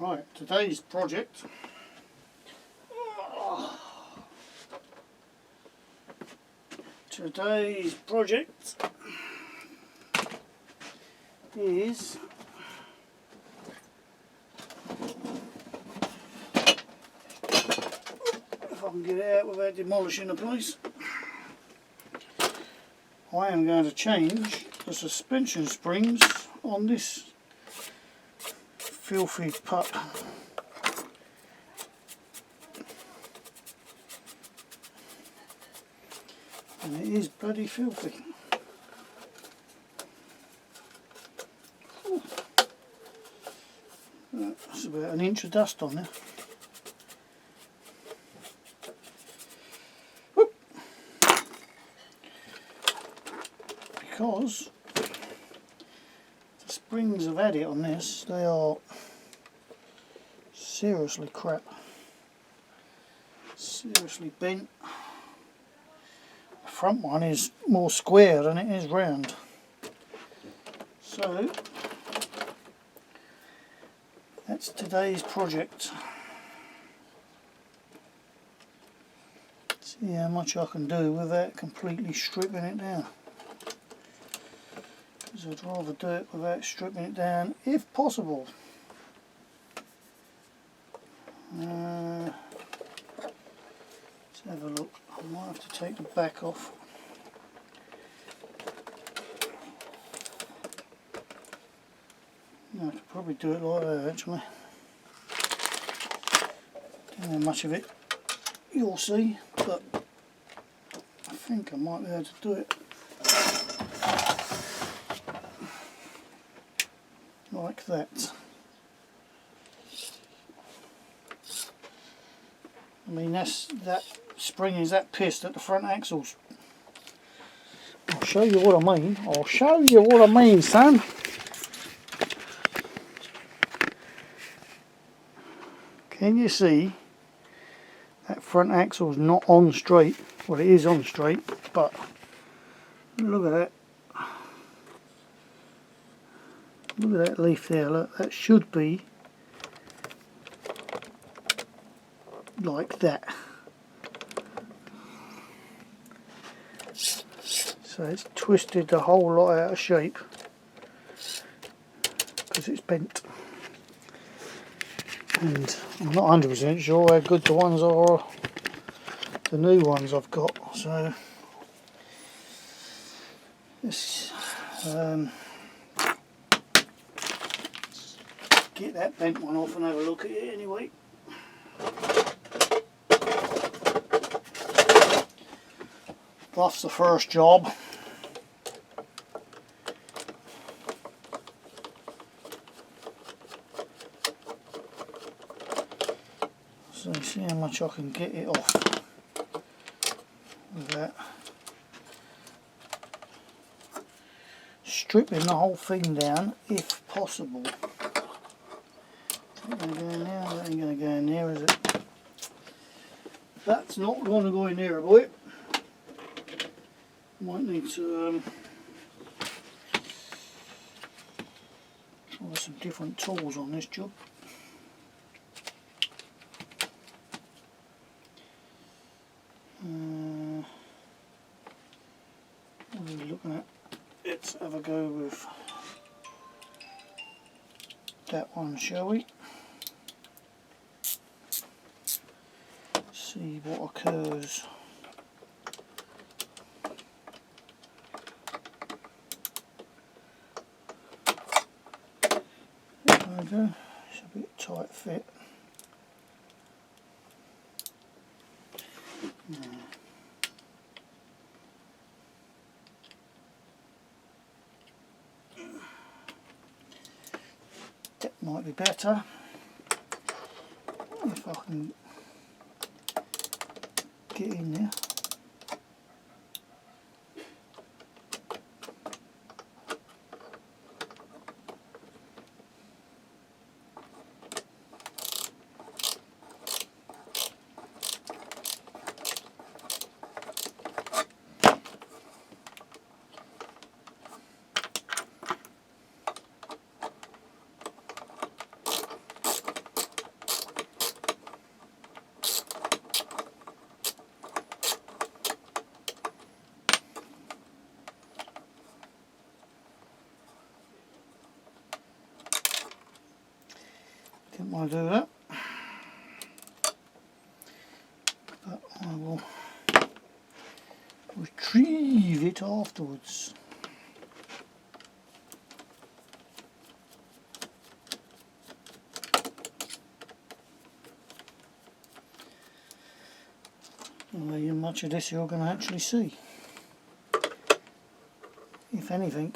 Right, today's project is if I can get it out without demolishing the place, I am going to change the suspension springs on this filthy pup. And it is bloody filthy. That's about an inch of dust on there. Whoop. Because the springs have had it on this, they are seriously crap. Seriously bent. The front one is more square than it is round. So that's today's project. See how much I can do without completely stripping it down. Because I'd rather do it without stripping it down if possible. Let's have a look. I might have to take the back off. I could probably do it like that actually. Don't know how much of it you'll see, but I think I might be able to do it like that. I mean, that spring is that pissed at the front axles. I'll show you what I mean. I'll show you what I mean, son. Can you see that front axle's not on straight? Well, it is on straight, but look at that. Look at that leaf there. Look, that should be like that. So it's twisted the whole lot out of shape because it's bent. And I'm not 100% sure how good the ones are, the new ones I've got. So let's get that bent one off and have a look at it anyway. That's the first job. So see how much I can get it off with that. Stripping the whole thing down if possible. Is that going to go in there? That ain't going to go in there, is it? That's not going to go in there, boy. Might need to try some different tools on this job. What are we looking at? Let's have a go with that one, shall we? See what occurs. There we go. It's a bit tight fit. That might be better if I can get in there. don't want to do that, but I will retrieve it afterwards. How much of this you're going to actually see, if anything.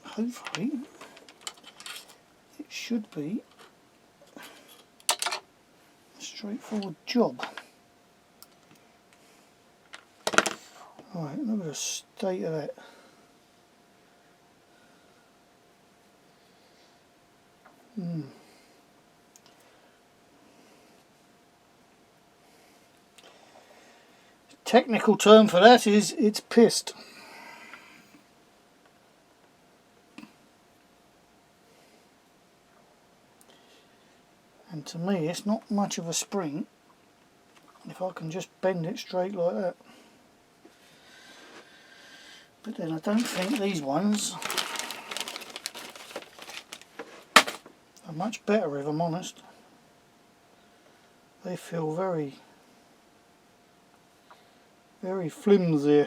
Hopefully it should be a straightforward job. Right, look at the state of that. Technical term for that is it's pissed. And to me it's not much of a spring if I can just bend it straight like that. But then I don't think these ones are much better, if I'm honest. They feel very flimsy.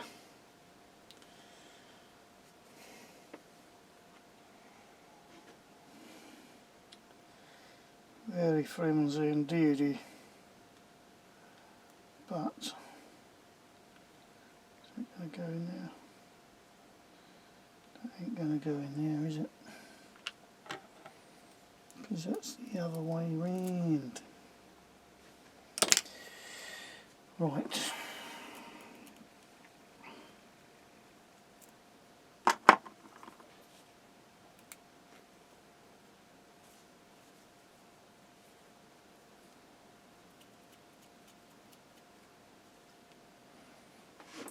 Very flimsy indeed. But is it going to go in there? That ain't going to go in there, is it? Because that's the other way round. Right.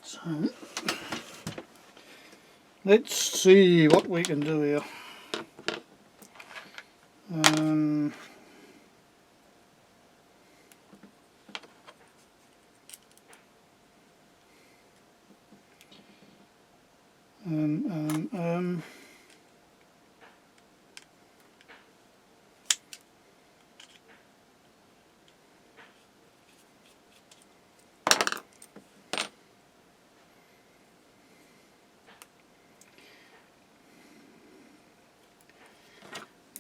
So let's see what we can do here.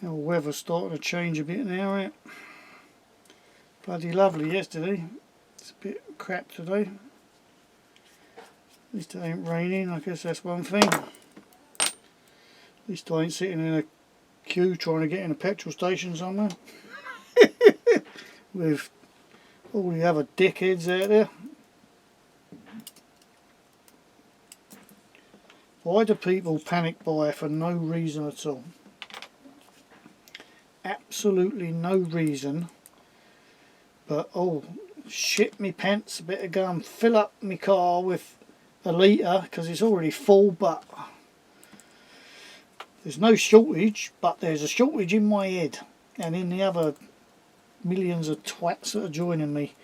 The weather's starting to change a bit now, isn't it? Bloody lovely yesterday. It's a bit crap today. At least it ain't raining, I guess that's one thing. At least I ain't sitting in a queue trying to get in a petrol station somewhere. With all the other dickheads out there. Why do people panic buy for no reason at all? Absolutely no reason, but oh, shit me pants, I better go and fill up my car with a litre because it's already full. But there's no shortage, but there's a shortage in my head and in the other millions of twats that are joining me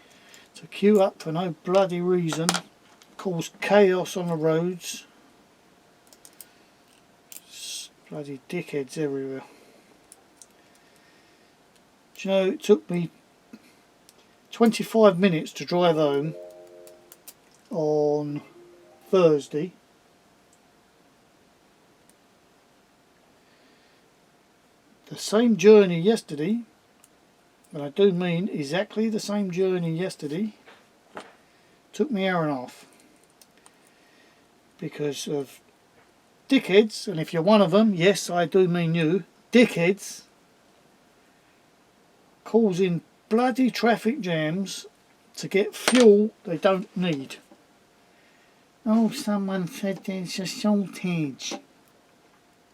to queue up for no bloody reason, cause chaos on the roads. Bloody dickheads everywhere. Do you know, it took me 25 minutes to drive home on Thursday. The same journey yesterday, and I do mean exactly the same journey yesterday, took me an hour and a half. Because of dickheads, and if you're one of them, yes, I do mean you, dickheads, causing bloody traffic jams to get fuel they don't need. Oh, someone said there's a shortage.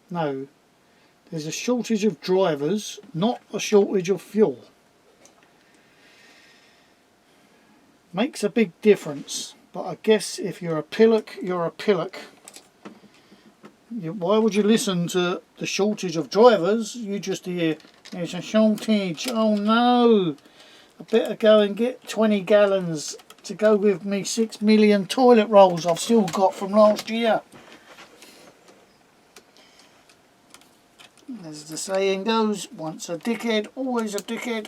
No, there's a shortage of drivers, not a shortage of fuel. Makes a big difference, but I guess if you're a pillock, you're a pillock. Why would you listen to the shortage of drivers? You just hear, there's a shortage, oh no, I better go and get 20 gallons to go with me 6 million toilet rolls I've still got from last year. As the saying goes, once a dickhead, always a dickhead.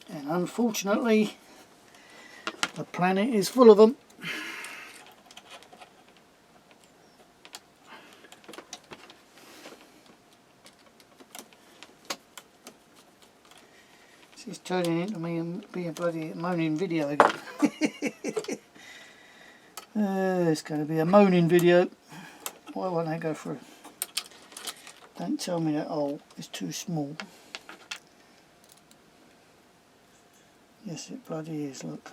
And unfortunately, the planet is full of them. This is turning into me and being a bloody moaning video again. It's going to be a moaning video. Why won't they go through? Don't tell me that hole is too small. Yes, it bloody is, look.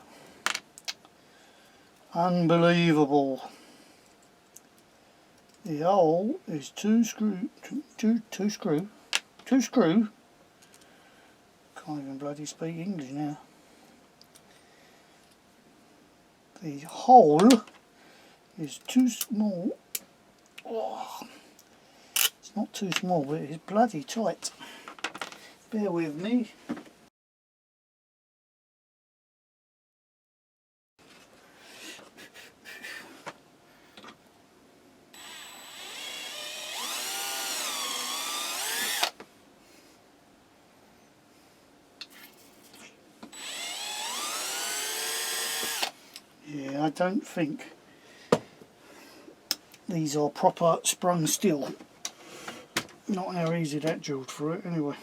Unbelievable. The hole is two screw. Can't even bloody speak English now. The hole is too small. Oh, it's not too small, but it's bloody tight. Bear with me. Yeah, I don't think these are proper sprung steel. Not how easy that drilled for it anyway.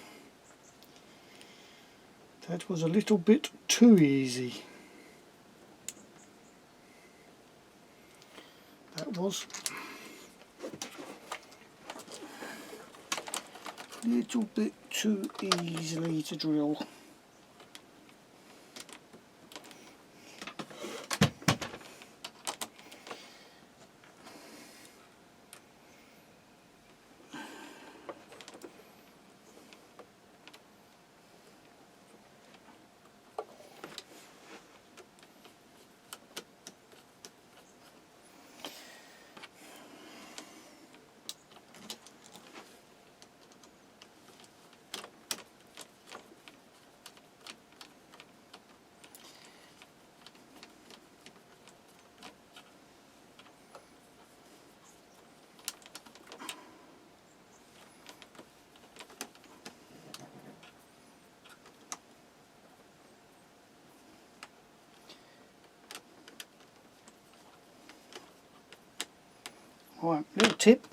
That was a little bit too easy. That was a little bit too easily to drill. Right, little tip.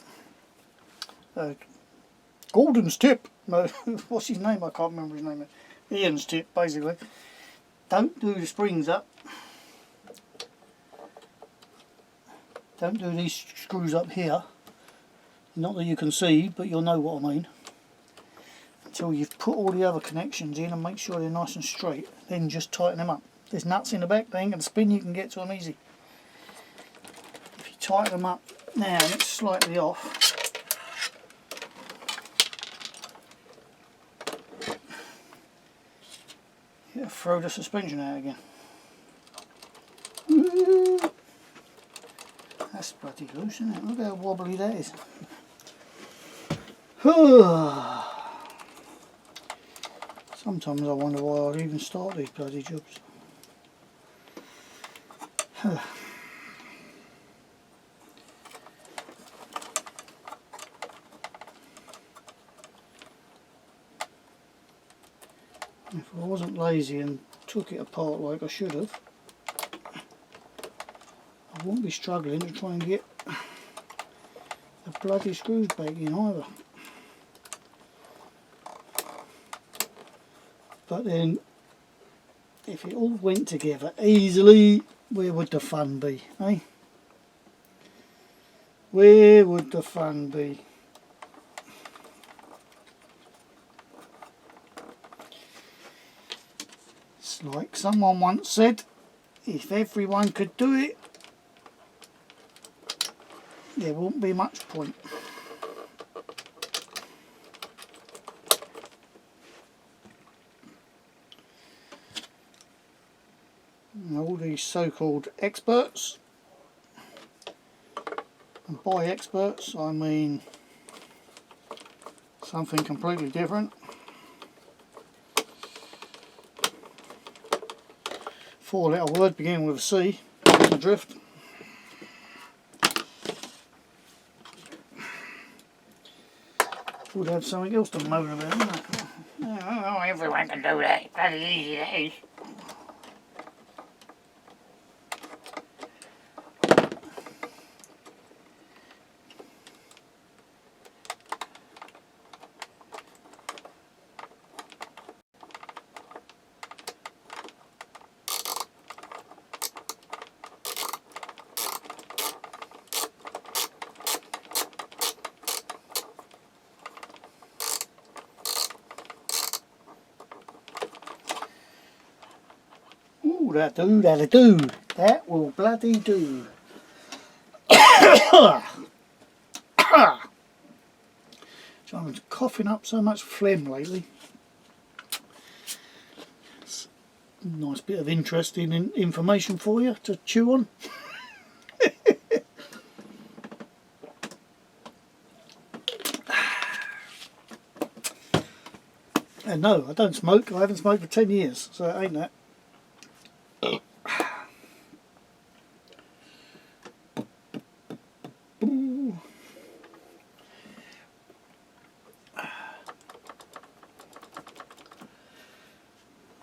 Gordon's tip. No, what's his name? I can't remember his name. Ian's tip, basically. Don't do the springs up. Don't do these screws up here. Not that you can see, but you'll know what I mean. Until you've put all the other connections in and make sure they're nice and straight. Then just tighten them up. There's nuts in the back, they ain't going to spin, you can get to them easy. If you tighten them up now and it's slightly off, you'll throw the suspension out again. Woo! That's bloody loose, isn't it? Look how wobbly that is. Sometimes I wonder why I'd even start these bloody jobs. If I wasn't lazy and took it apart like I should have, I wouldn't be struggling to try and get the bloody screws back in either. But then, if it all went together easily, where would the fun be, eh? Where would the fun be? It's like someone once said, if everyone could do it, there won't be much point. And all these so-called experts, and by experts I mean something completely different. 4-letter word beginning with a C. The drift. Would have something else to moan about, wouldn't it? Oh, everyone can do that. Bloody easy, that is. Ooh, that'll do. That will bloody do. So I'm coughing up so much phlegm lately. It's a nice bit of interesting information for you to chew on. And no, I don't smoke. I haven't smoked for 10 years, so it ain't that.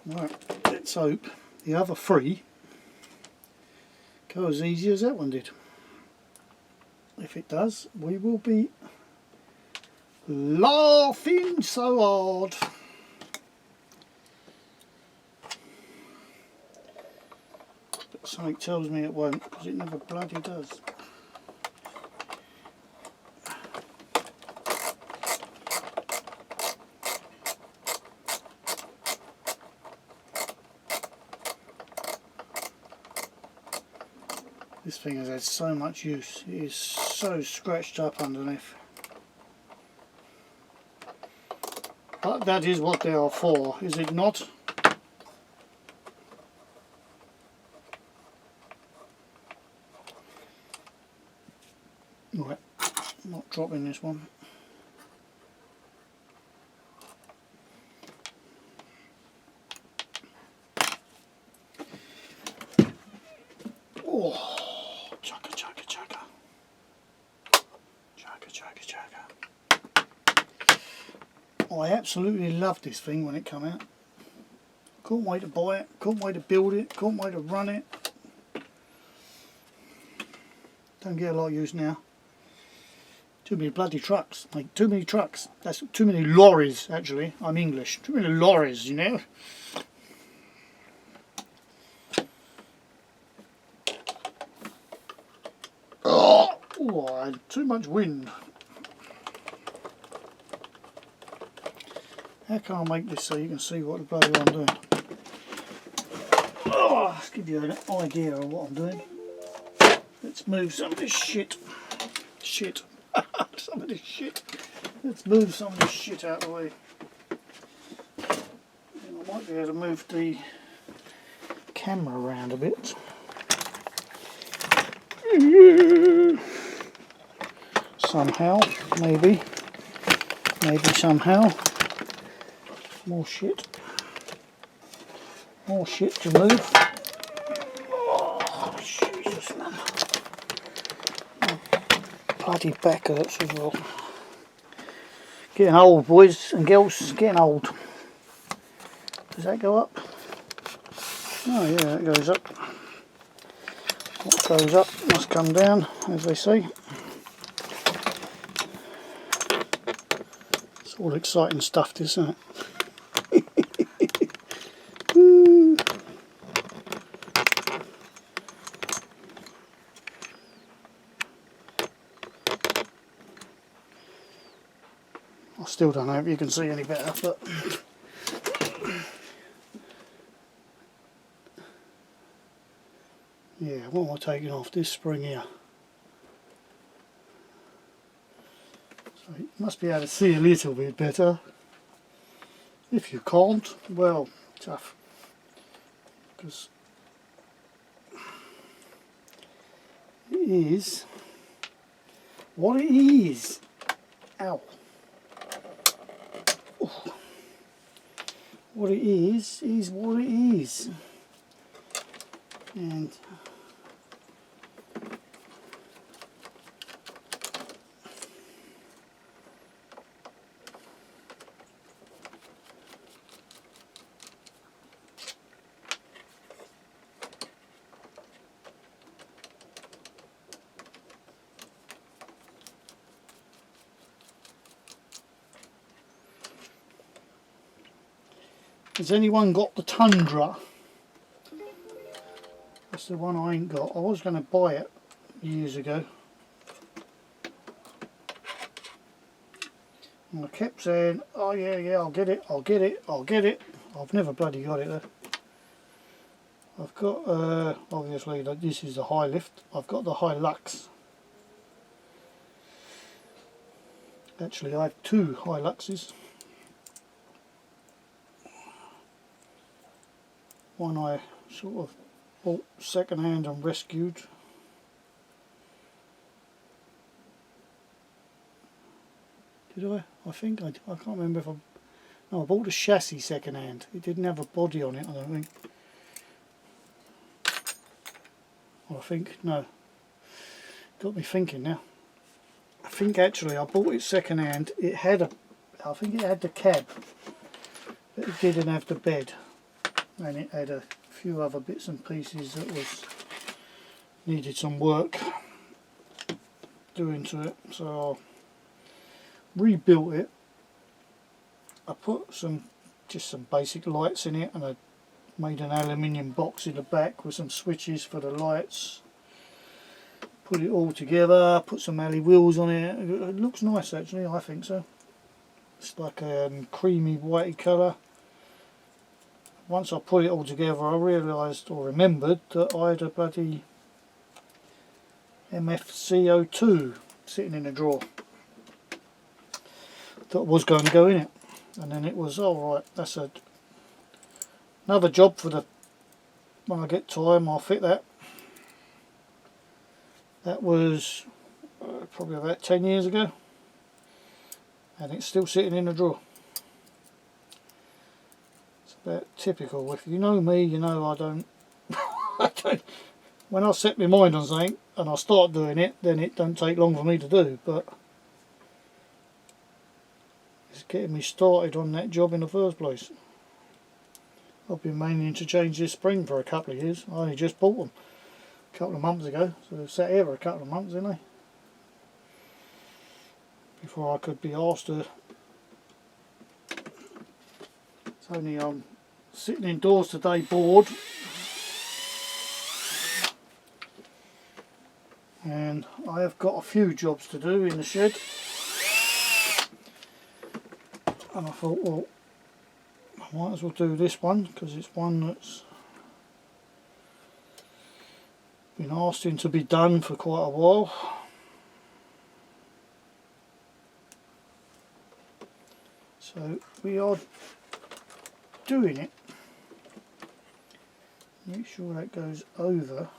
Right, let's hope the other 3 go as easy as that one did. If it does, we will be laughing so hard. But something tells me it won't, because it never bloody does. This thing has had so much use. It is so scratched up underneath. But that is what they are for, is it not? Right, not dropping this one. Oh. Chugga, chugga, chugga. Chugga, chugga, chugga. I absolutely loved this thing when it came out. Couldn't wait to buy it, couldn't wait to build it, couldn't wait to run it. Don't get a lot of use now. Too many bloody trucks, like too many trucks. That's too many lorries actually. I'm English. Too many lorries, you know. Oh, I had too much wind. How can I make this so you can see what the bloody I'm doing? Oh, let's give you an idea of what I'm doing. Let's move some of this shit. Some of this shit. Let's move some of this shit out of the way. And I might be able to move the camera around a bit. Somehow, maybe somehow. More shit to move. Oh, Jesus, man. My bloody back hurts as well. Getting old, boys and girls, getting old. Does that go up? Oh yeah, it goes up. What goes up must come down, as they say. It's all exciting stuff, this, isn't it? I still don't know if you can see any better, but yeah, what am I taking off? This spring here. So you must be able to see a little bit better. If you can't, well, tough. Because it is what it is. Ow. What it is what it is. And has anyone got the Tundra? That's the one I ain't got. I was going to buy it years ago. And I kept saying, oh yeah, I'll get it, I'll get it, I'll get it. I've never bloody got it though. I've got, obviously this is the high lift. I've got the high Lux. Actually I have two high Luxes. One I sort of bought second hand and rescued. Did I? I think I can't remember if I... No, I bought a chassis second hand. It didn't have a body on it, I don't think. Or I think, no. Got me thinking now. I think actually I bought it second hand. It had a... I think it had the cab. But it didn't have the bed. And it had a few other bits and pieces that was... needed some work doing to it. So I rebuilt it. I put just some basic lights in it, and I made an aluminium box in the back with some switches for the lights. Put it all together, put some alley wheels on it. It looks nice actually, I think so. It's like a creamy whitey colour. Once I put it all together I realised or remembered that I had a bloody MFCO2 sitting in a drawer that was going to go in it. And then it was, alright, that's another job for the, when I get time I'll fit that. That was probably about 10 years ago, and it's still sitting in a drawer. It's about typical. If you know me, you know I don't, when I set my mind on something and I start doing it, then it don't take long for me to do, but it's getting me started on that job in the first place. I've been meaning to change this spring for a couple of years. I only just bought them a couple of months ago, so they've sat here for a couple of months, haven't they? Before I could be asked to. It's only I'm sitting indoors today bored, and I have got a few jobs to do in the shed, and I thought, well, I might as well do this one because it's one that's been asking to be done for quite a while. So we are doing it. Make sure that goes over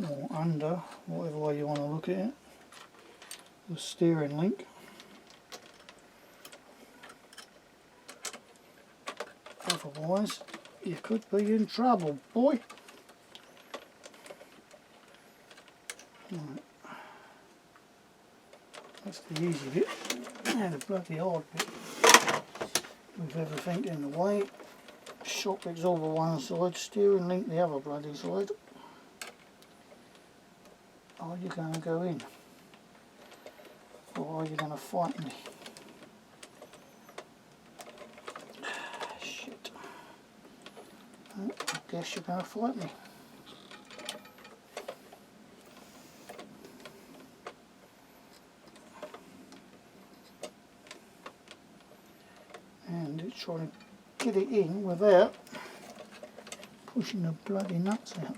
or under, whatever way you want to look at it, the steering link. Otherwise you could be in trouble, boy. Right. That's the easy bit, and the bloody hard bit with everything in the way. Shock absorber one side, steering link the other bloody side. Are you going to go in, or are you going to fight me? Shit. I guess you're going to fight me. And it's trying to get it in without pushing the bloody nuts out.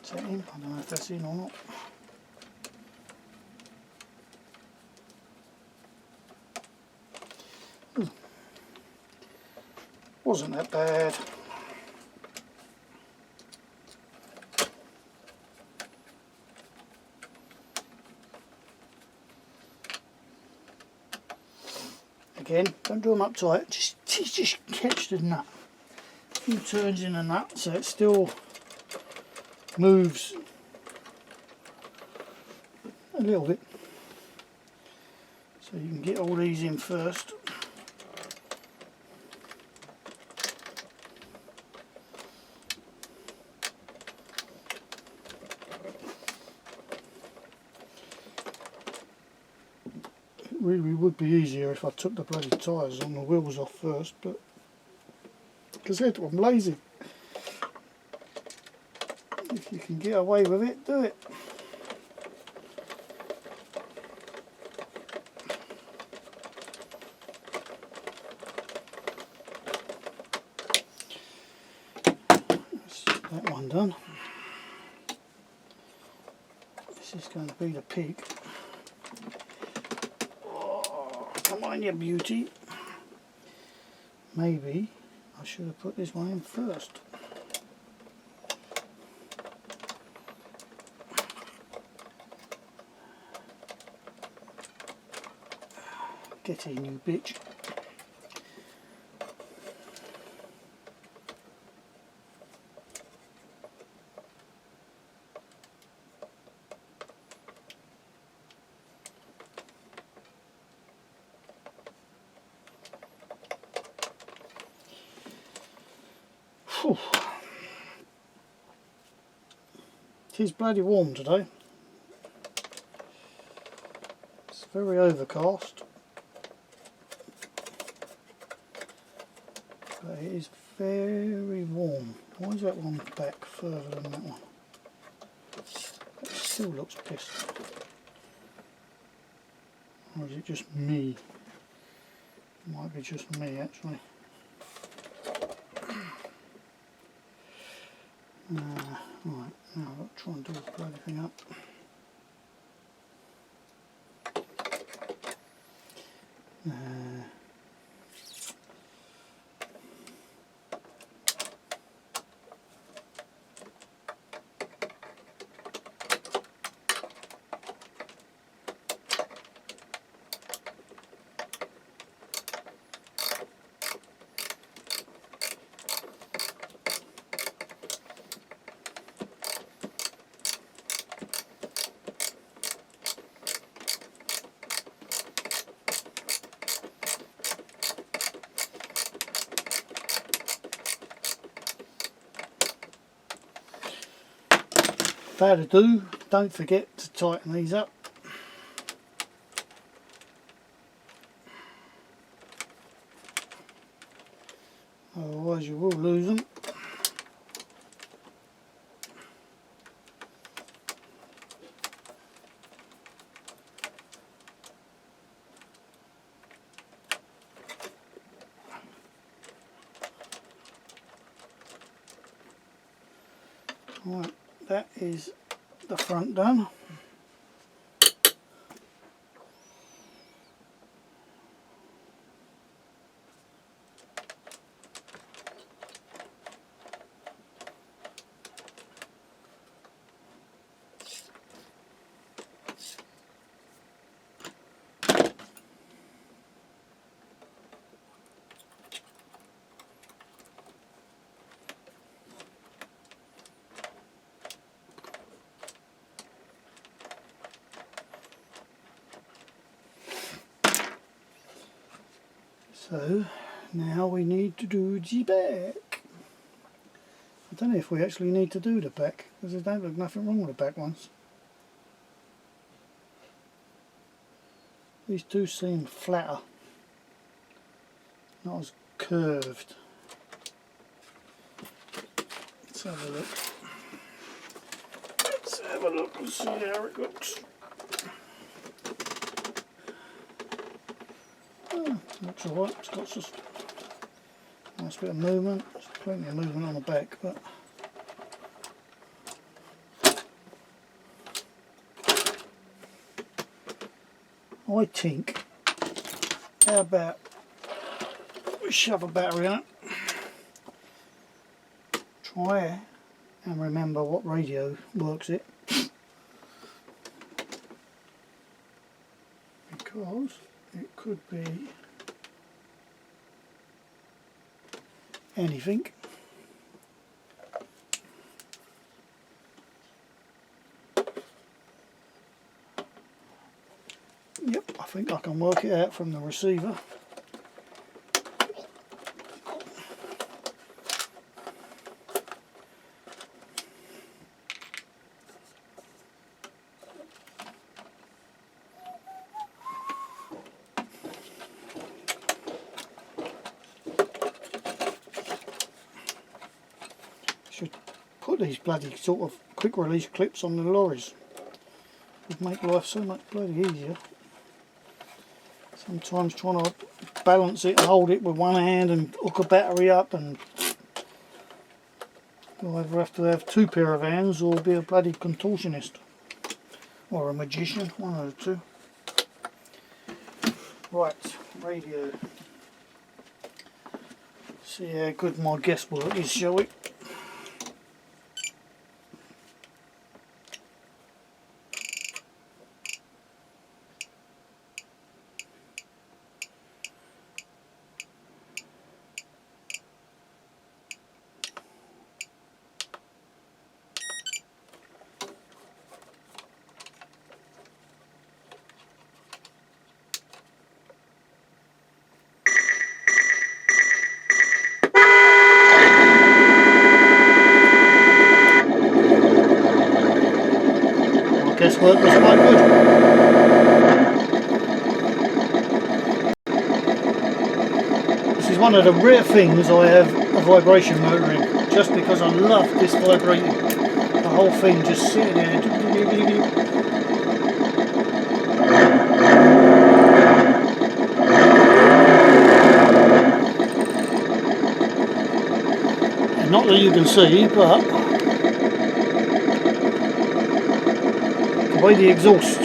Is that in? I don't know if that's in or not. Wasn't that bad. Again, don't do them up tight, just catch the nut. few turns in a nut so it still moves a little bit. So you can get all these in first. It really would be easier if I took the bloody tyres on the wheels off first, but because I'm lazy. If you can get away with it, do it. That's that one done. This is going to be the pig. Oh, come on, you beauty. Maybe I should have put this one in first. Get in, you bitch. Whew. It is bloody warm today. It's very overcast. But it is very warm. Why is that one back further than that one? That still looks pissed. Or is it just me? Might be just me actually. Right, now I've got to try and do the bloody thing up. That'll do. Don't forget to tighten these up. Otherwise you will lose them. Right, that is the front done. So now we need to do the back. I don't know if we actually need to do the back because there don't look nothing wrong with the back ones. These two seem flatter, not as curved. Let's have a look. Let's have a look and see how it looks. Oh, looks alright. It's got just a nice bit of movement. There's plenty of movement on the back, but I think, how about we shove a battery in it, try and remember what radio works it, because it could be anything. think I can work it out from the receiver. Should put these bloody sort of quick release clips on the lorries. Would make life so much bloody easier. Sometimes trying to balance it and hold it with one hand and hook a battery up, and you'll either have to have two pair of hands or be a bloody contortionist or a magician, one of the two. Right, radio. See how good my guesswork is, shall we? Guesswork was quite good. This is one of the rare things I have a vibration motor in, just because I love this vibrating. The whole thing just sitting there. Not that you can see, but the way the exhaust.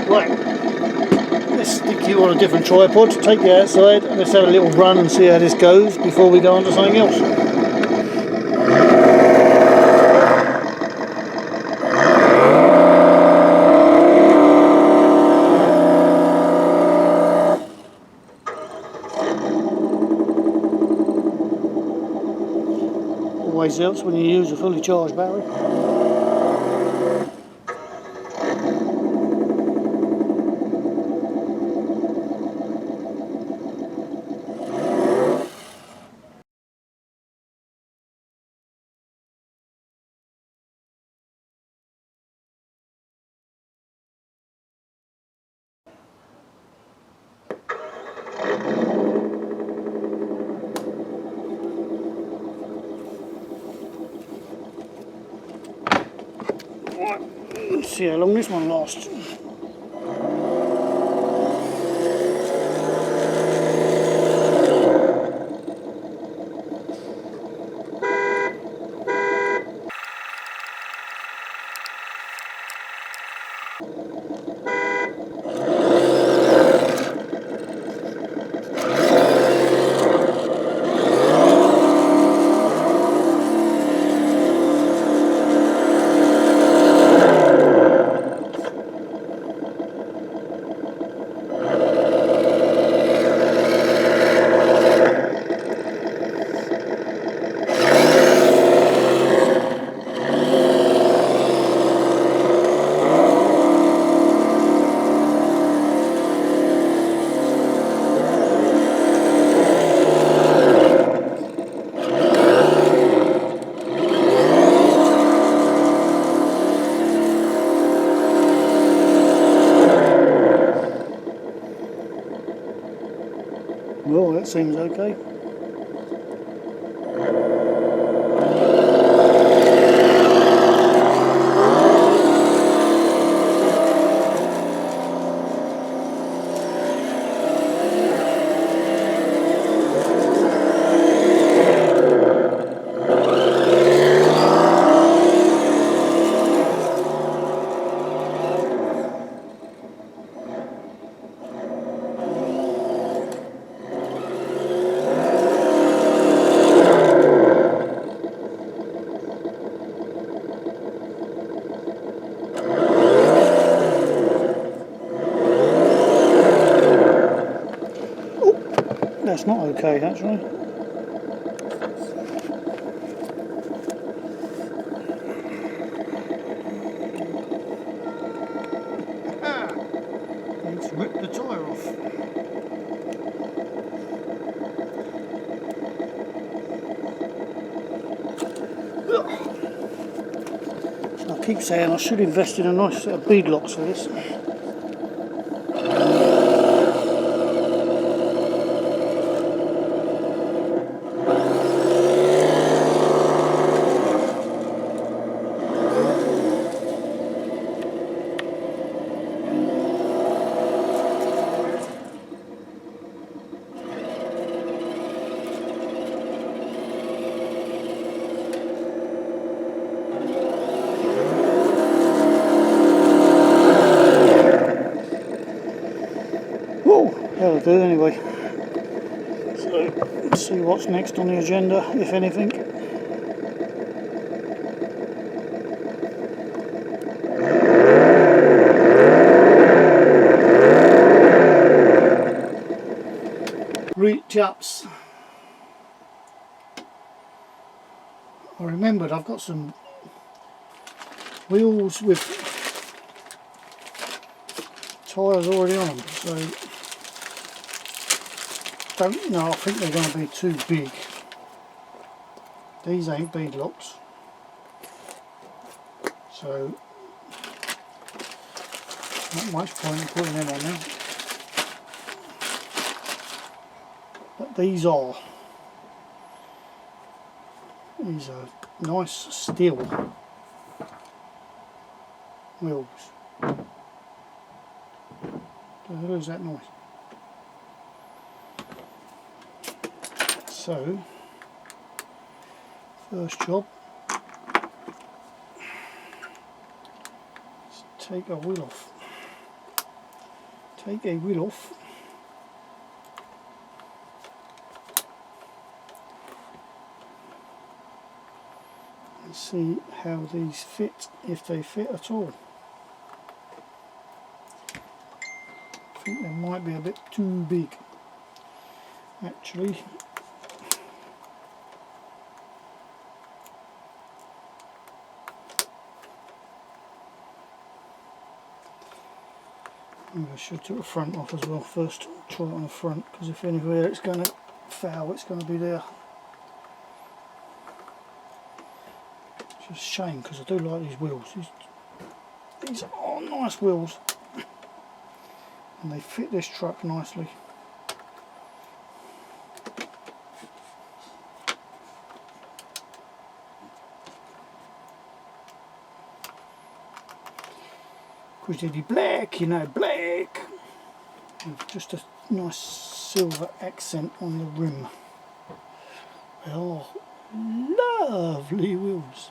Right, let's stick you on a different tripod, take you outside and let's have a little run and see how this goes before we go on to something else. Always helps when you use a fully charged battery. Let's see how long this one lasts. Well, that seems okay. That's not okay actually. It's ripped the tyre off. I keep saying I should invest in a nice set of bead locks for this. Whoa, that'll do anyway. So, let's see what's next on the agenda, if anything. Right, chaps. I remembered I've got some wheels with tyres already on them, so don't know, I think they're going to be too big. These ain't bead locks, so not much point in putting them on there. But these are nice steel wheels. The hell is that noise? So, first job, let's take a wheel off. Take a wheel off. And see how these fit, if they fit at all. I think they might be a bit too big, actually. Maybe I should take the front off as well first. Try it on the front, because if anywhere it's going to foul, it's going to be there. It's just a shame, because I do like these wheels. These are nice wheels, and they fit this truck nicely. Because they're black, you know, black. With just a nice silver accent on the rim. They are lovely wheels.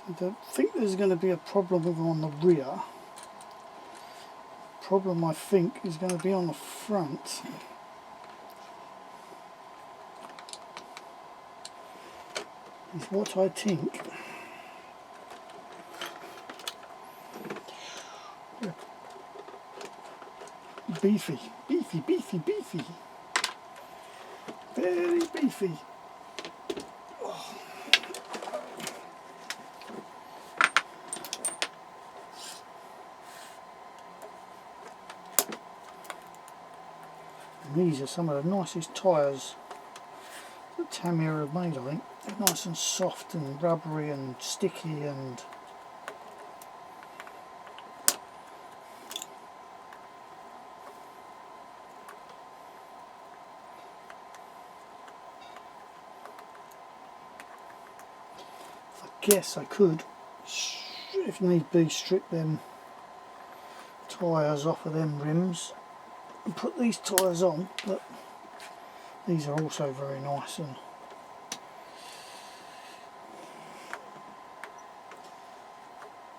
I don't think there's going to be a problem with them on the rear. Problem, I think, is going to be on the front. Is what I think. Beefy, beefy, beefy, beefy. Very beefy. Oh. And these are some of the nicest tyres that Tamiya have made, I think. nice and soft and rubbery and sticky, and I guess I could, if need be, strip them tyres off of them rims and put these tyres on, but these are also very nice and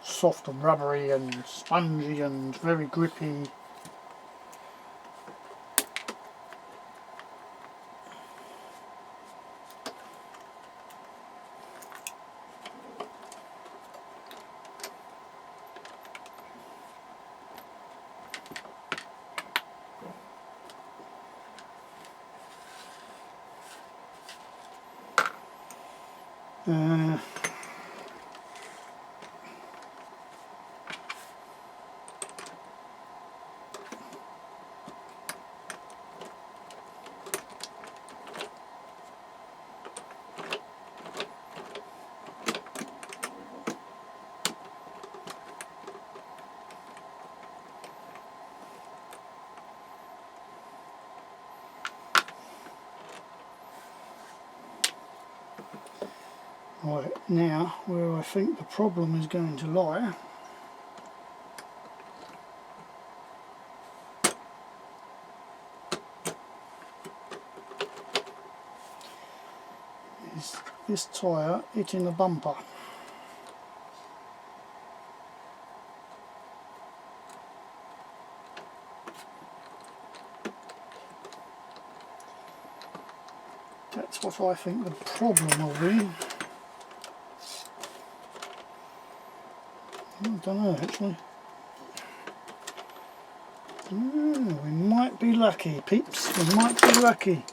soft and rubbery and spongy and very grippy. Right, now where I think the problem is going to lie is this tyre hitting the bumper. That's what I think the problem will be. I don't know actually. We might be lucky, peeps. We might be lucky.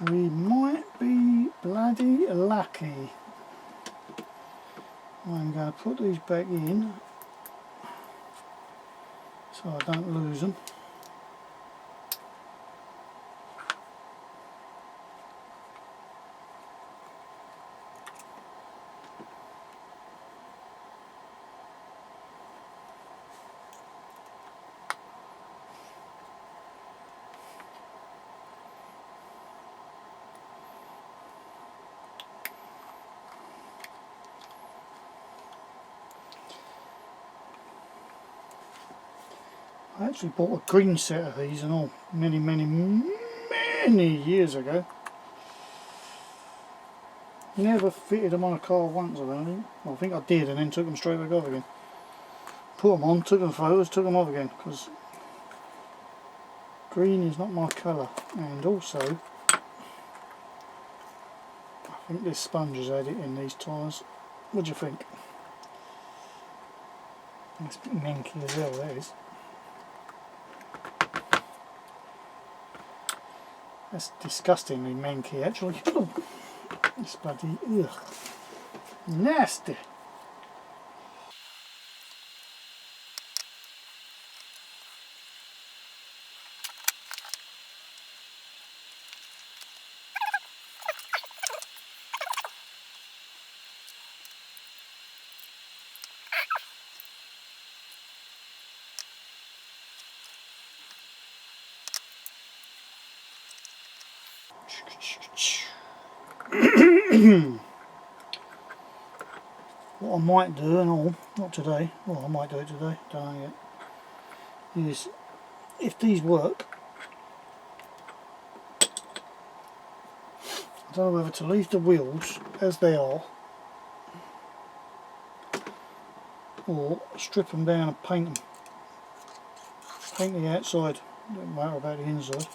We might be bloody lucky. I'm going to put these back in so I don't lose them. I actually bought a green set of these and all many years ago. Never fitted them on a car once, I don't think. Well, I think I did, and then took them straight back off again. Put them on, took them photos, took them off again, because green is not my colour. And also, I think this sponge has had it in these tyres. What do you think? It's a bit manky as well, that is. That's disgustingly manky actually. It's bloody ugh. Nasty. What I might do, and all, not today, well I might do it today, don't know yet, is if these work, I don't know whether to leave the wheels as they are or strip them down and paint them. Paint the outside, don't matter about the inside.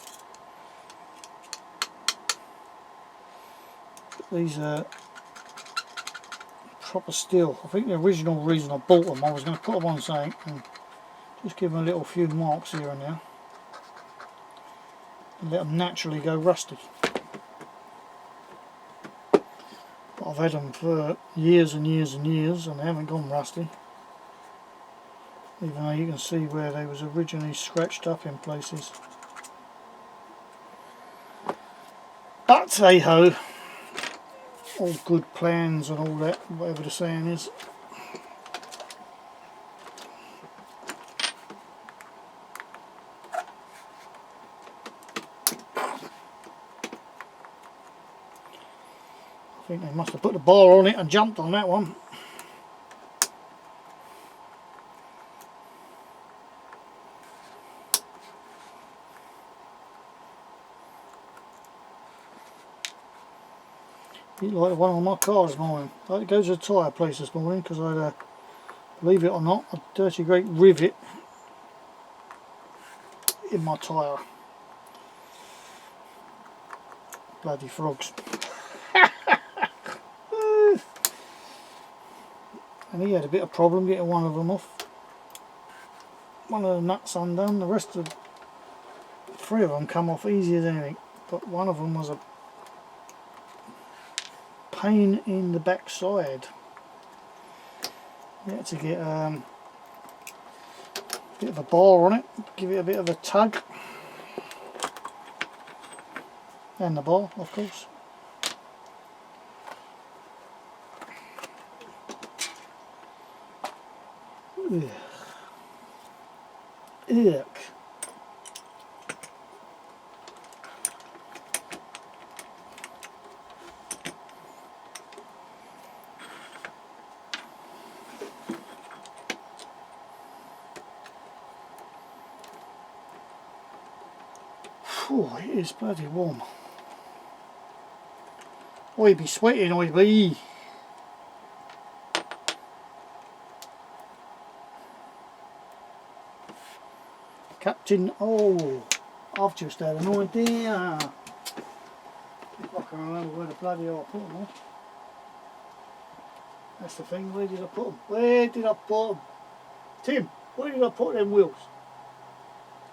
These are proper steel. I think the original reason I bought them, I was going to put them on something and just give them a little few marks here and there and let them naturally go rusty. But I've had them for years and years and years and they haven't gone rusty, even though you can see where they was originally scratched up in places. But hey ho, all good plans and all that, whatever the saying is. I think they must have put the bar on it and jumped on that one. Bit like one of my cars this morning. I had to go to the tyre place this morning because I had, believe it or not, a dirty great rivet in my tyre. Bloody frogs. And he had a bit of problem getting one of them off. One of the nuts undone, the rest of three of them come off easy as anything, but one of them was a pain in the backside. You had to get a bit of a bar on it, give it a bit of a tug, and the bar, of course. Ugh. Yuck. Oh, it is bloody warm. I be sweating, I be. Captain, oh, I've just had an idea. If I can remember where the bloody hell I put them all. That's the thing, where did I put them? Where did I put them? Tim, where did I put them wheels?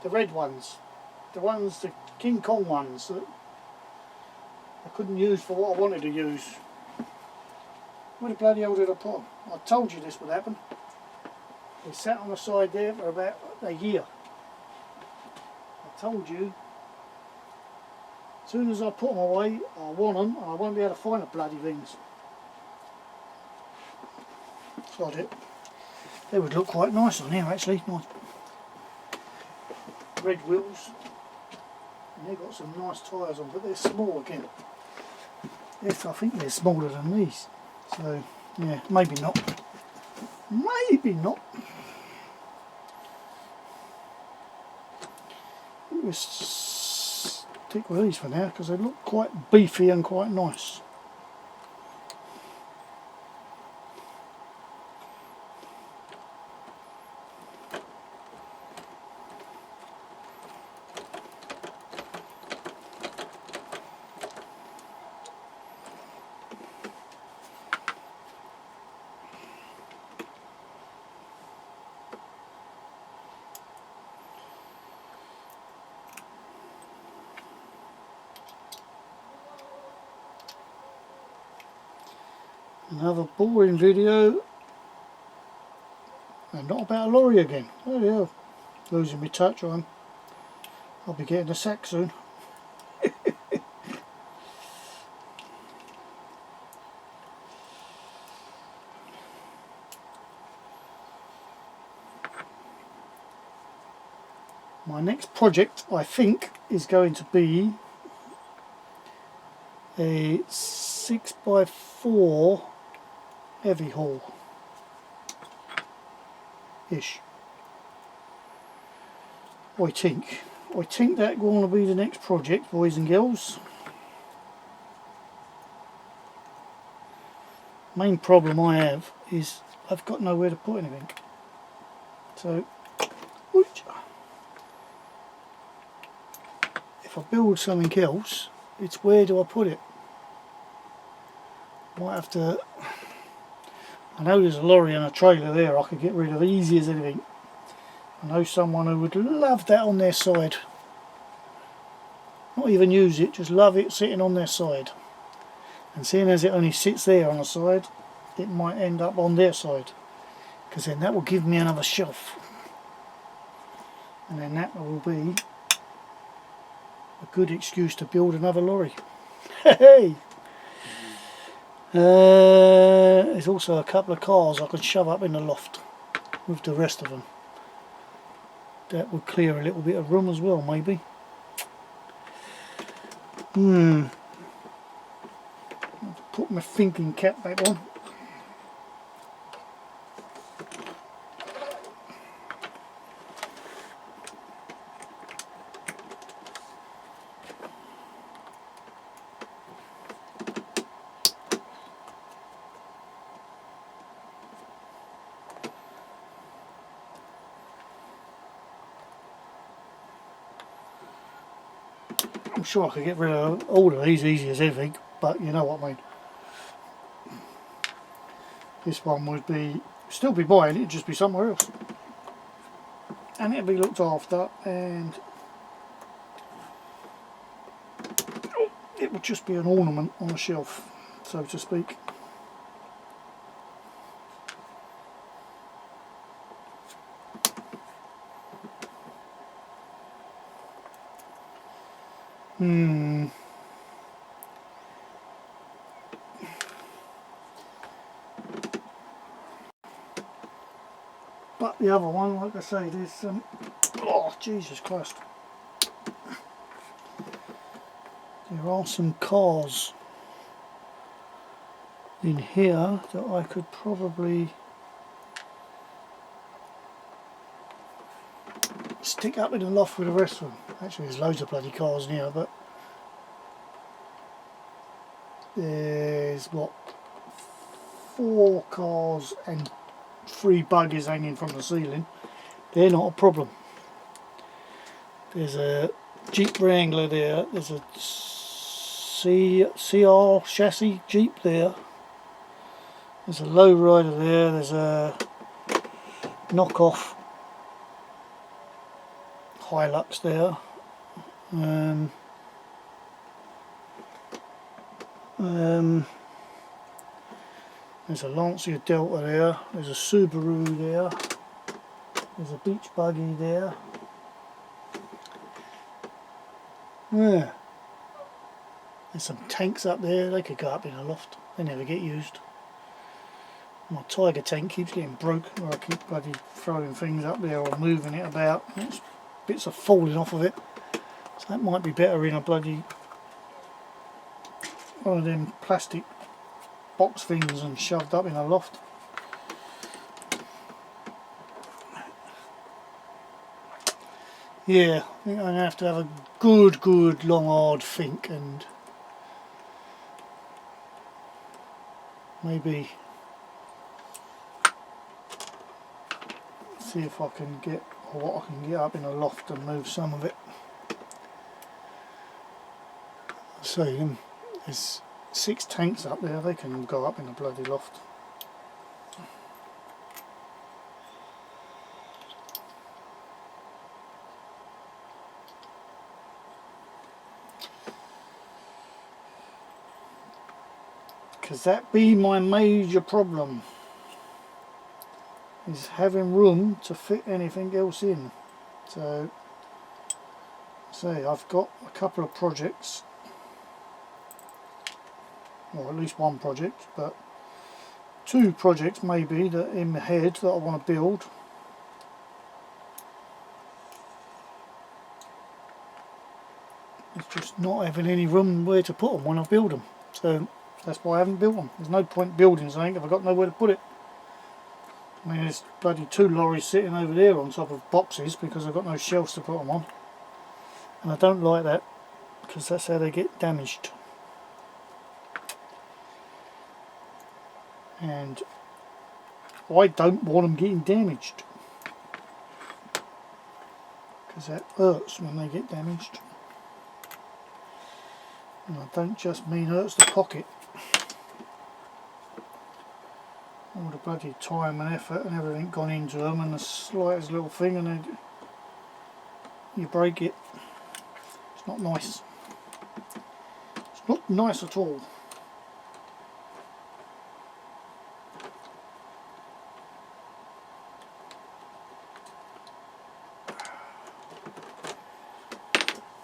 The red ones. The ones, the King Kong ones that I couldn't use for what I wanted to use. Where the bloody hell did I put them? I told you this would happen. They sat on the side there for about a year. I told you, as soon as I put them away, I want them and I won't be able to find the bloody things. Sod it. They would look quite nice on here actually. Nice red wheels. And they've got some nice tyres on, but they're small again. Yes, I think they're smaller than these. So, yeah, maybe not. Maybe not. We'll stick with these for now because they look quite beefy and quite nice. Another boring video, and not about a lorry again. Oh yeah, losing my touch on. I'll be getting a sack soon. My next project, I think, is going to be a 6x4 heavy haul ish. I think that's going to be the next project, boys and girls. Main problem I have is I've got nowhere to put anything. So if I build something else, it's where do I put it? Might have to. I know there's a lorry and a trailer there I could get rid of easy as anything. I know someone who would love that on their side. Not even use it, just love it sitting on their side. And seeing as it only sits there on the side, it might end up on their side. Because then that will give me another shelf. And then that will be a good excuse to build another lorry. Hey! There's also a couple of cars I could shove up in the loft with the rest of them. That would clear a little bit of room as well, maybe. Put my thinking cap back on. I'm sure I could get rid of all of these easy as anything, but you know what I mean. This one would be still be buying, it'd just be somewhere else, and it'd be looked after, and it would just be an ornament on a shelf, so to speak. But the other one, like I say, there's oh Jesus Christ, there are some cars in here that I could probably stick up in the loft with the rest of them. Actually, there's loads of bloody cars in here, but there's what, 4 cars and 3 buggies hanging from the ceiling. They're not a problem. There's a Jeep Wrangler there, there's a CR chassis Jeep there, there's a lowrider there, there's a knockoff Hilux there, there's a Lancia Delta there, there's a Subaru there, there's a beach buggy there. Yeah. There's some tanks up there, they could go up in a loft, they never get used. My Tiger tank keeps getting broke, where I keep bloody throwing things up there or moving it about. It's, bits are falling off of it, so that might be better in a bloody one of them plastic box things and shoved up in a loft. Yeah, I think I'm going to have a good long hard think, and maybe see if I can get, or what I can get up in a loft and move some of it. See, there's 6 tanks up there, they can go up in a bloody loft. Because that be my major problem, is having room to fit anything else in. So, I've got a couple of projects, or at least one project, but 2 projects maybe that in my head that I want to build. It's just not having any room where to put them when I build them. So that's why I haven't built them. There's no point building something if I've got nowhere to put it. I mean, there's bloody 2 lorries sitting over there on top of boxes because I've got no shelves to put them on. And I don't like that, because that's how they get damaged. And I don't want them getting damaged, because that hurts when they get damaged. And I don't just mean hurts the pocket. All the bloody time and effort and everything gone into them, and the slightest little thing and you break it. It's not nice. It's not nice at all.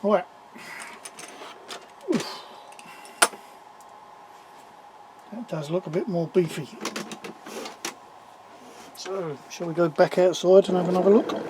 Right. That does look a bit more beefy. So, shall we go back outside and have another look?